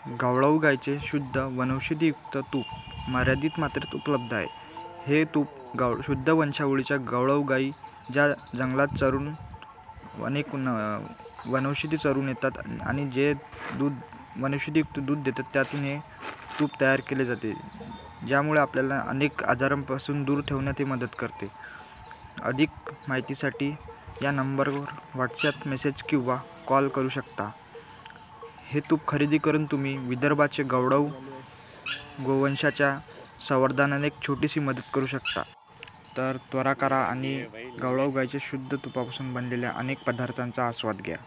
गावळाऊ गाईचे शुद्ध वनौषधीयुक्त तूप मर्यादित मात्रेत उपलब्ध आहे. हे तूप शुद्ध वंशावळीच्या गावळाऊ गाई ज्या जंगलात चरून अनेक वनौषधी चरून येतात आणि जे दूध वनौषधीयुक्त दूध देतात, त्यातून हे तूप तयार केले जाते, ज्यामुळे आपल्याला अनेक आजारांपासून दूर ठेवण्यात हे मदत करते. अधिक माहितीसाठी या नंबरवर व्हॉट्सॲप मेसेज किंवा कॉल करू शकता. हे तूप खरेदी करून तुम्ही विदर्भाचे गावळाऊ गोवंशाच्या संवर्धनात एक छोटीशी मदत करू शकता. तर त्वरा करा आणि गावळाऊ गाईच्या शुद्ध तुपापासून बनलेल्या अनेक पदार्थांचा आस्वाद घ्या.